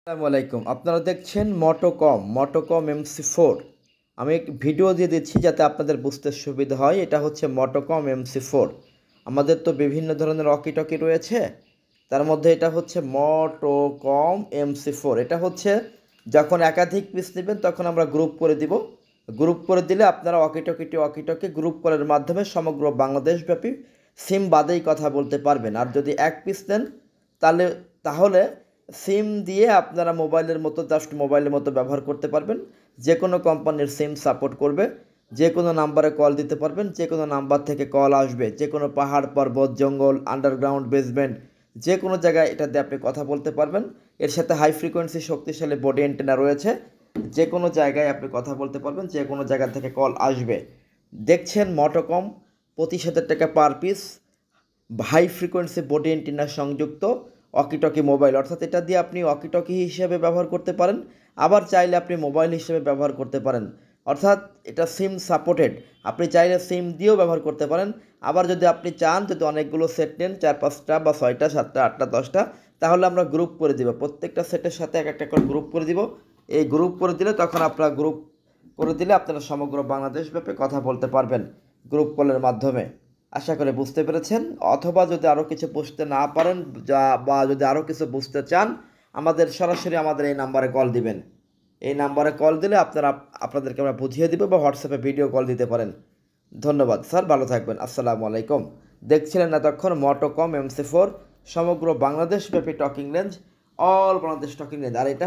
আসসালামু আলাইকুম। আপনারা দেখছেন মোটোকম MC4। আমি এক ভিডিও দিয়ে দিচ্ছি যাতে আপনাদের বুঝতে সুবিধা হয়। এটা হচ্ছে মোটোকম MC4। আমাদের তো বিভিন্ন ধরনের ওয়াকি-টকি রয়েছে, তার মধ্যে এটা হচ্ছে মোটোকম MC4। এটা হচ্ছে যখন একাধিক পিস নেবেন তখন আমরা গ্রুপ করে দিব। গ্রুপ করে দিলে আপনারা ওয়াকি-টকি গ্রুপ কলের মাধ্যমে সমগ্র বাংলাদেশব্যাপী সিম বাদেই কথা বলতে পারবেন। আর যদি এক পিস নেন তাহলে সিম দিয়ে আপনারা মোবাইলের মতো ব্যবহার করতে পারবেন। যে কোনো কোম্পানির সিম সাপোর্ট করবে, যে কোনো নাম্বারে কল দিতে পারবেন, যে কোনো নাম্বার থেকে কল আসবে, যে কোনো পাহাড় পর্বত জঙ্গল আন্ডারগ্রাউন্ড বেসমেন্ট যে কোনো জায়গায় এটা দিয়ে আপনি কথা বলতে পারবেন। এর সাথে হাই ফ্রিকোয়েন্সি শক্তিশালী বডি অ্যান্টেনা রয়েছে, যে কোনো জায়গায় আপনি কথা বলতে পারবেন, যে কোনো জায়গা থেকে কল আসবে। দেখছেন মোটোকম, ৳২৫,০০০ per piece high frequency body antenna সংযুক্ত ওয়াকি-টকি মোবাইল, অর্থাৎ এটা দিয়ে আপনি ওয়াকি-টকি হিসেবে ব্যবহার করতে পারেন, আবার চাইলে আপনি মোবাইল হিসেবে ব্যবহার করতে পারেন। অর্থাৎ এটা সিম সাপোর্টেড, আপনি চাইলে সিম দিয়েও ব্যবহার করতে পারেন। আবার যদি আপনি চান যদি অনেকগুলো সেট নেন ৪-৫টা বা ৬টা ৭টা ৮টা ১০টা, তাহলে আমরা গ্রুপ করে দিব। প্রত্যেকটা সেটের সাথে এক একটা করে গ্রুপ করে দিব। এই গ্রুপ করে দিলে তখন আপনারা গ্রুপ করে দিলে আপনারা সমগ্র বাংলাদেশব্যাপী কথা বলতে পারবেন গ্রুপ কলের মাধ্যমে। আশা করি বুঝতে পেরেছেন। অথবা যদি আরও কিছু বুঝতে না পারেন বা যদি আরও কিছু বুঝতে চান, সরাসরি আমাদের এই নাম্বারে কল দিবেন। এই নাম্বারে কল দিলে আপনাদেরকে আমরা বুঝিয়ে দিব বা হোয়াটসঅ্যাপে ভিডিও কল দিতে পারেন। ধন্যবাদ স্যার, ভালো থাকবেন। আসসালামু আলাইকুম। দেখছিলেন এতক্ষণ মোটোকম MC4, সমগ্র বাংলাদেশব্যাপী talking range, all Bangladesh talking range. আর এটা